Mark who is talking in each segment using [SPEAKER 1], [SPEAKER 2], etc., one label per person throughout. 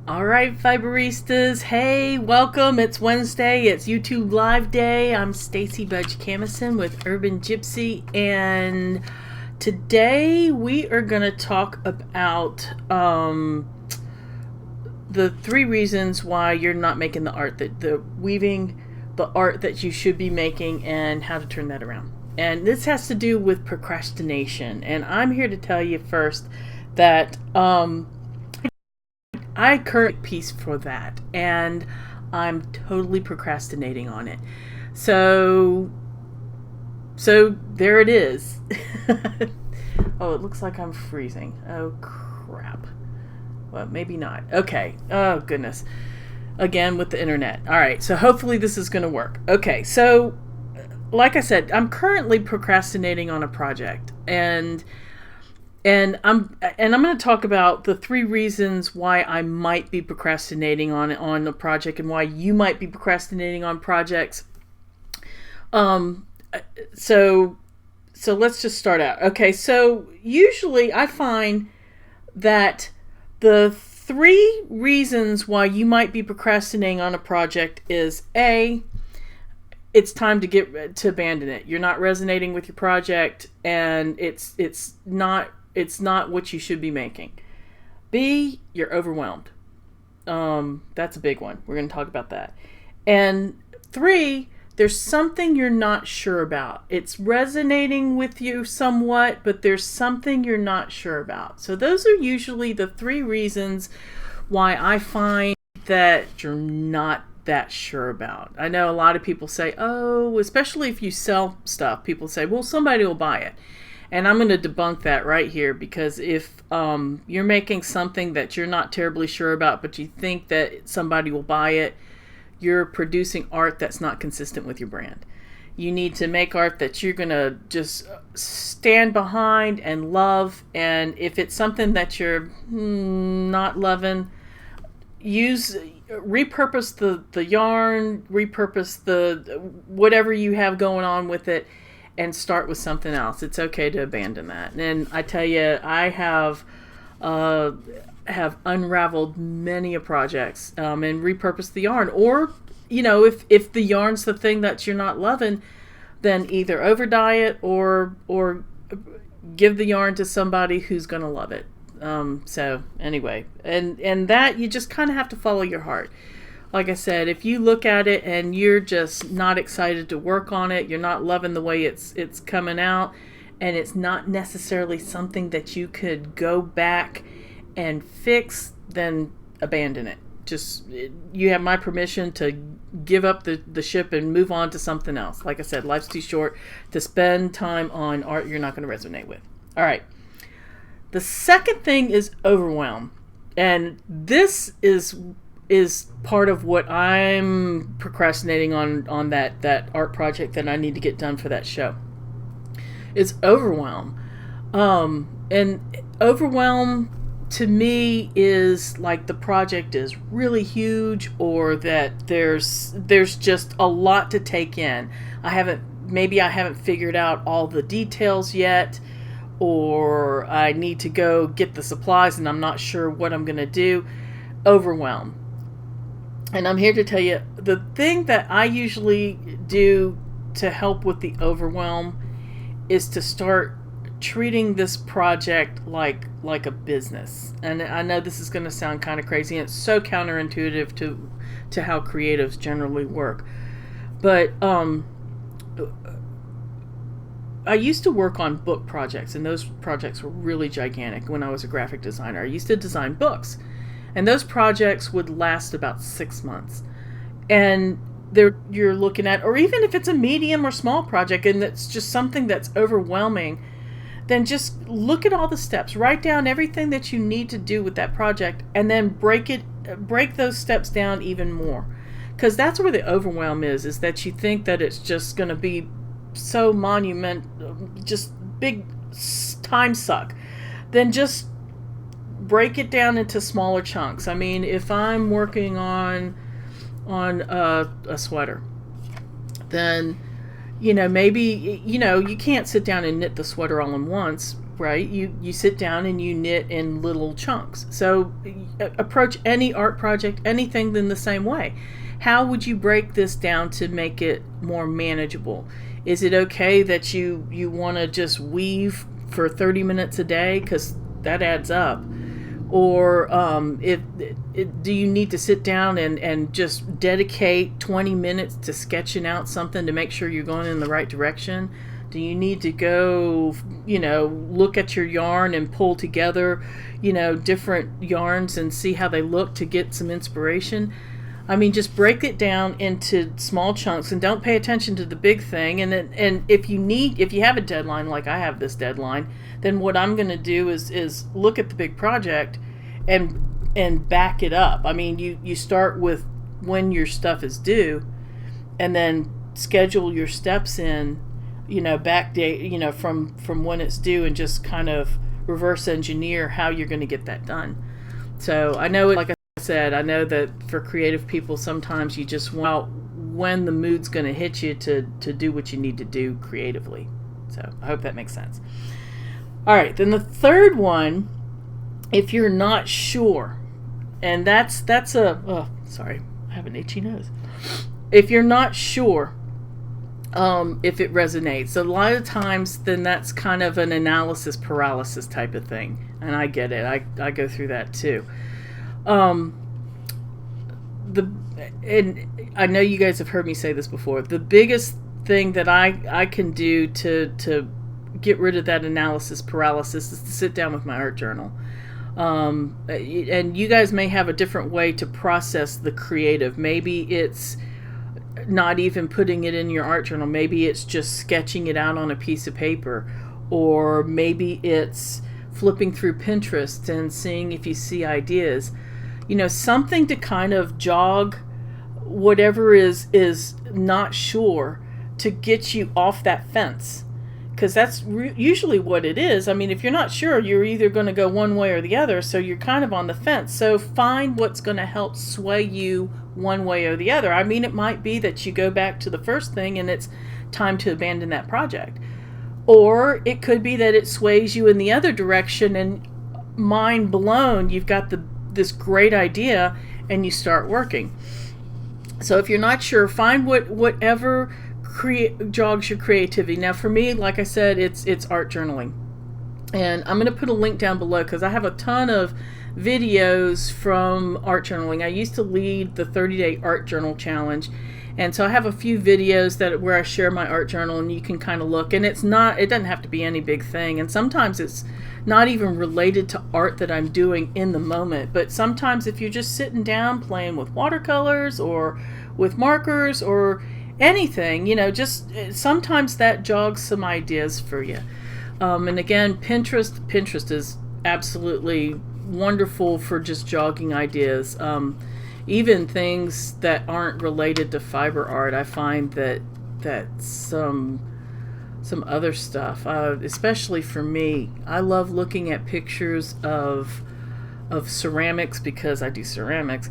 [SPEAKER 1] All right, Fiberistas. Hey, welcome. It's Wednesday. It's YouTube Live Day. I'm Stacy Budge Camison with UrbanGypZ, and today we are going to talk about the 3 reasons why you're not making the art that the weaving the art that you should be making, and how to turn that around. And this has to do with procrastination. And I'm here to tell you first that I currently piece for that, and I'm totally procrastinating on it. So, so there it is. Oh, it looks like I'm freezing. Oh crap. Well, maybe not. Okay. Oh goodness. Again with the internet. All right. So hopefully this is going to work. Okay. So, like I said, I'm currently procrastinating on a project, and I'm going to talk about the 3 reasons why I might be procrastinating on a project, and why you might be procrastinating on projects. Um, so so let's just start out. Okay, so usually I find that the 3 reasons why you might be procrastinating on a project is A, it's time to abandon it. You're not resonating with your project, and it's not what you should be making. B, you're overwhelmed. That's a big one. We're going to talk about that. And 3, there's something you're not sure about. It's resonating with you somewhat, but there's something you're not sure about. So those are usually the 3 reasons why I find that you're not that sure about. I know a lot of people say, oh, especially if you sell stuff, people say, well, somebody will buy it. And I'm going to debunk that right here, because if you're making something that you're not terribly sure about, but you think that somebody will buy it, you're producing art that's not consistent with your brand. You need to make art that you're going to just stand behind and love. And if it's something that you're not loving, repurpose the yarn, repurpose the whatever you have going on with it, and start with something else. It's okay to abandon that. And I tell you, I have unraveled many a projects, and repurposed the yarn. Or, if the yarn's the thing that you're not loving, then either over dye it or give the yarn to somebody who's gonna love it. So anyway, and that you just kind of have to follow your heart. Like I said, if you look at it and you're just not excited to work on it, you're not loving the way it's coming out, and it's not necessarily something that you could go back and fix, then abandon it. Just, you have my permission to give up the ship and move on to something else. Like I said, life's too short to spend time on art you're not going to resonate with. All right. The second thing is overwhelm. And this is part of what I'm procrastinating on that art project that I need to get done for that show. It's overwhelm. And overwhelm to me is like the project is really huge, or that there's just a lot to take in. Maybe I haven't figured out all the details yet, or I need to go get the supplies and I'm not sure what I'm going to do. Overwhelm. And I'm here to tell you, the thing that I usually do to help with the overwhelm is to start treating this project like a business. And I know this is going to sound kind of crazy, and it's so counterintuitive to how creatives generally work. But I used to work on book projects, and those projects were really gigantic when I was a graphic designer. I used to design books. And those projects would last about 6 months. And you're looking at, or even if it's a medium or small project and it's just something that's overwhelming, then just look at all the steps. Write down everything that you need to do with that project, and then break those steps down even more. Because that's where the overwhelm is that you think that it's just going to be so just big time suck. Then just break it down into smaller chunks. I mean, if I'm working on a sweater, then maybe you can't sit down and knit the sweater all at once, right? You sit down and you knit in little chunks. So approach any art project, anything, in the same way. How would you break this down to make it more manageable? Is it okay that you want to just weave for 30 minutes a day, because that adds up? Or do you need to sit down and just dedicate 20 minutes to sketching out something to make sure you're going in the right direction? Do you need to go, look at your yarn and pull together, different yarns and see how they look to get some inspiration? I mean, just break it down into small chunks and don't pay attention to the big thing. And if you have a deadline, like I have this deadline, then what I'm going to do is look at the big project and back it up. I mean, you start with when your stuff is due, and then schedule your steps in, backdate, from when it's due, and just kind of reverse engineer how you're going to get that done. So I know, like I said, I know that for creative people, sometimes you just want when the mood's going to hit you to do what you need to do creatively. So I hope that makes sense. All right, then the third one, if you're not sure, and that's sorry, I have an itchy nose. If you're not sure if it resonates, a lot of times then that's kind of an analysis paralysis type of thing, and I get it. I go through that too. And I know you guys have heard me say this before. The biggest thing that I can do to get rid of that analysis paralysis is to sit down with my art journal. And you guys may have a different way to process the creative. Maybe it's not even putting it in your art journal. Maybe it's just sketching it out on a piece of paper, or maybe it's flipping through Pinterest and seeing if you see ideas. Something to kind of jog whatever is not sure, to get you off that fence, because that's usually what it is. I mean, if you're not sure, you're either going to go one way or the other, so you're kind of on the fence. So find what's going to help sway you one way or the other. I mean, it might be that you go back to the first thing and it's time to abandon that project, or it could be that it sways you in the other direction, and mind blown, you've got this great idea and you start working. So if you're not sure, find whatever jogs your creativity. Now for me, like I said, it's art journaling, and I'm going to put a link down below because I have a ton of videos from art journaling. I used to lead the 30-day art journal challenge, and so I have a few videos where I share my art journal, and you can kind of look. And it doesn't have to be any big thing, and sometimes it's not even related to art that I'm doing in the moment. But sometimes if you're just sitting down playing with watercolors or with markers or anything, just sometimes that jogs some ideas for you. And again, Pinterest is absolutely wonderful for just jogging ideas. Even things that aren't related to fiber art, I find that some other stuff, especially for me, I love looking at pictures of ceramics because I do ceramics.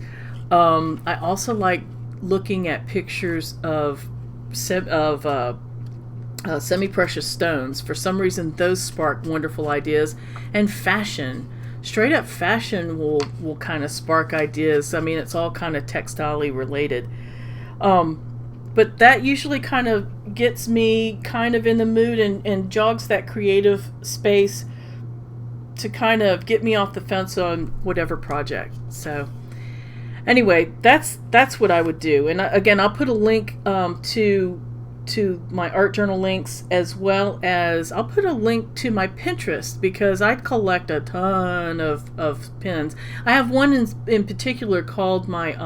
[SPEAKER 1] I also like looking at pictures of semi-precious stones. For some reason, those spark wonderful ideas. And fashion, straight up fashion will kind of spark ideas. I mean, it's all kind of textile-y related. But that usually kind of gets me kind of in the mood and jogs that creative space to kind of get me off the fence on whatever project. So anyway, that's what I would do. And again, I'll put a link to my art journal links, as well as I'll put a link to my Pinterest, because I collect a ton of pins. I have one in particular called my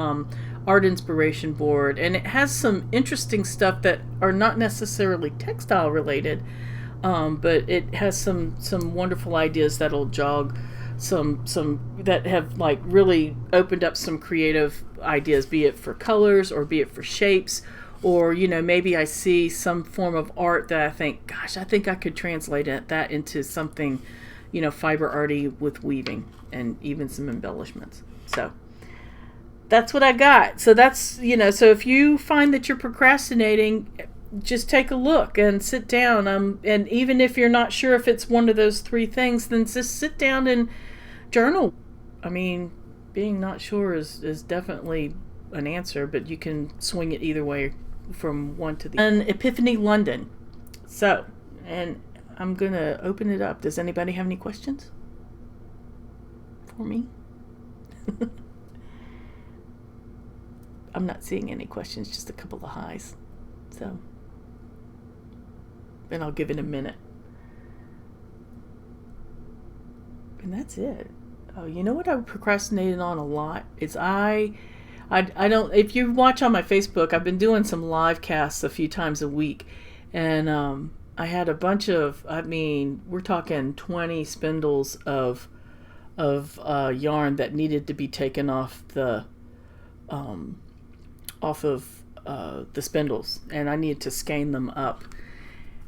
[SPEAKER 1] art inspiration board, and it has some interesting stuff that are not necessarily textile related, but it has some wonderful ideas that'll jog some that have like really opened up some creative ideas, be it for colors or be it for shapes, or maybe I see some form of art that I think, gosh, I think I could translate that into something fiber arty with weaving and even some embellishments. So that's what I got. So that's so if you find that you're procrastinating, just take a look and sit down. And even if you're not sure if it's one of those three things, then just sit down and journal. I mean, being not sure is definitely an answer, but you can swing it either way from one to the other. And Epiphany London. So, and I'm going to open it up. Does anybody have any questions for me? I'm not seeing any questions, just a couple of highs. So, and I'll give it a minute. And that's it. Oh, you know what I procrastinated on a lot? Is I don't, if you watch on my Facebook, I've been doing some live casts a few times a week. And I had a bunch of, I mean, we're talking 20 spindles of yarn that needed to be taken off the spindles, and I needed to skein them up,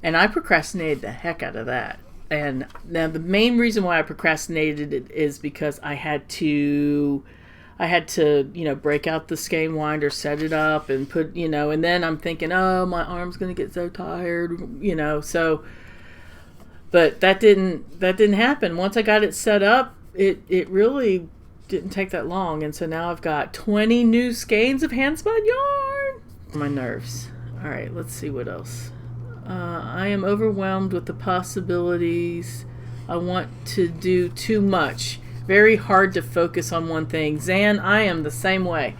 [SPEAKER 1] and I procrastinated the heck out of that. And now the main reason why I procrastinated it is because I had to break out the skein winder, set it up, and put, and then I'm thinking, oh, my arm's gonna get so tired, so, but that didn't happen. Once I got it set up, it really didn't take that long, and so now I've got 20 new skeins of hand spun yarn. My nerves. All right, let's see what else. I am overwhelmed with the possibilities. I want to do too much. Very hard to focus on one thing. Zan, I am the same way.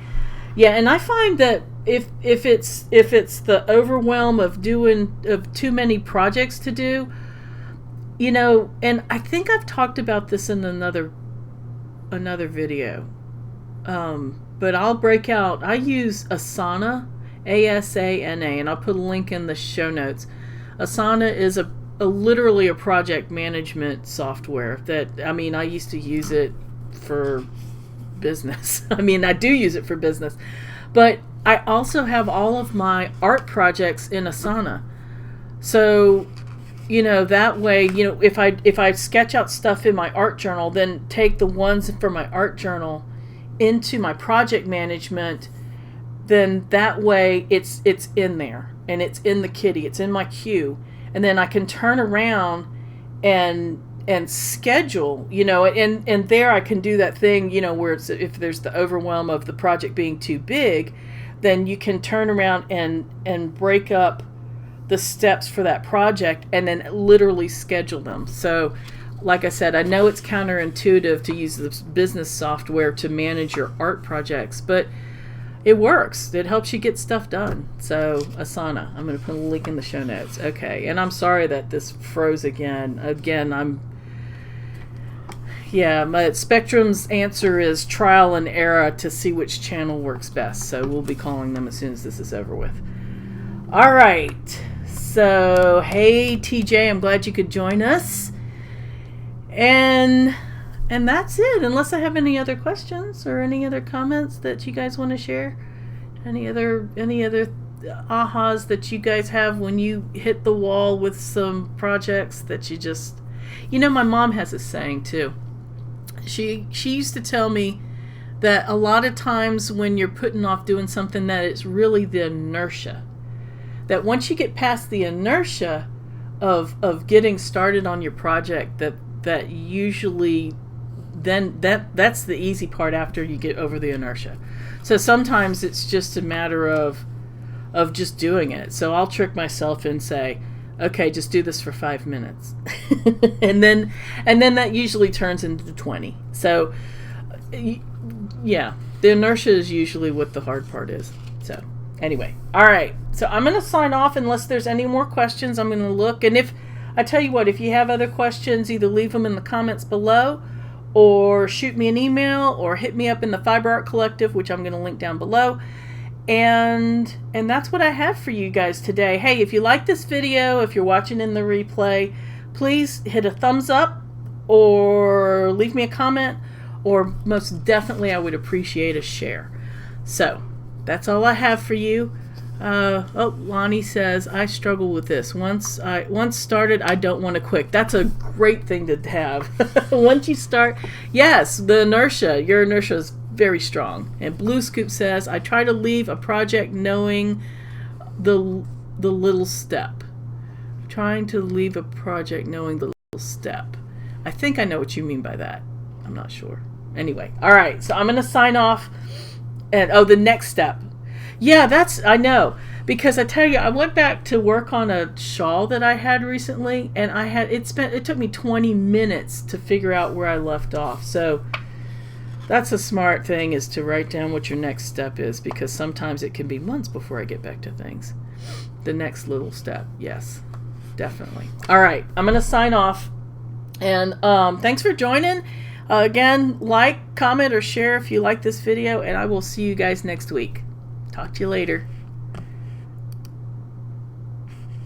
[SPEAKER 1] Yeah, and I find that if it's the overwhelm of too many projects to do, and I think I've talked about this in another video, but I'll break out. I use Asana, ASANA, and I'll put a link in the show notes. Asana is literally a project management software that, I used to use it for business. I do use it for business, but I also have all of my art projects in Asana. So, that way, if I sketch out stuff in my art journal, then take the ones from my art journal into my project management, then that way it's in there, and it's in the kitty, it's in my queue, and then I can turn around and schedule, and there I can do that thing, where if there's the overwhelm of the project being too big, then you can turn around and break up the steps for that project and then literally schedule them. So, like I said, I know it's counterintuitive to use this business software to manage your art projects, but it works. It helps you get stuff done. So, Asana, I'm going to put a link in the show notes. Okay, and I'm sorry that this froze again. My Spectrum's answer is trial and error to see which channel works best. So we'll be calling them as soon as this is over with. All right. So, hey, TJ, I'm glad you could join us. And that's it, unless I have any other questions or any other comments that you guys want to share. Any other ahas that you guys have when you hit the wall with some projects that you just... my mom has a saying, too. She used to tell me that a lot of times when you're putting off doing something, that it's really the inertia. That once you get past the inertia of getting started on your project, that usually then that's the easy part after you get over the inertia. So sometimes it's just a matter of just doing it. So I'll trick myself and say, okay, just do this for 5 minutes. and then that usually turns into 20. So yeah, the inertia is usually what the hard part is. So anyway, all right. So I'm going to sign off unless there's any more questions. I'm going to look. And if you have other questions, either leave them in the comments below or shoot me an email or hit me up in the Fiber Art Collective, which I'm going to link down below. And that's what I have for you guys today. Hey, if you like this video, if you're watching in the replay, please hit a thumbs up or leave me a comment, or most definitely I would appreciate a share. So that's all I have for you. Lonnie says, I struggle with this. Once started, I don't want to quit. That's a great thing to have. Once you start, yes, your inertia is very strong. And Blue Scoop says, I try to leave a project knowing the the little step. Trying to leave a project knowing the little step. I think I know what you mean by that. I'm not sure. Anyway, all right. So I'm going to sign off. And the next step. Yeah, I know. Because I tell you, I went back to work on a shawl that I had recently, and it took me 20 minutes to figure out where I left off. So that's a smart thing, is to write down what your next step is, because sometimes it can be months before I get back to things. The next little step. Yes, definitely. All right, I'm going to sign off. And thanks for joining. Again, like, comment, or share if you like this video, and I will see you guys next week. Talk to you later.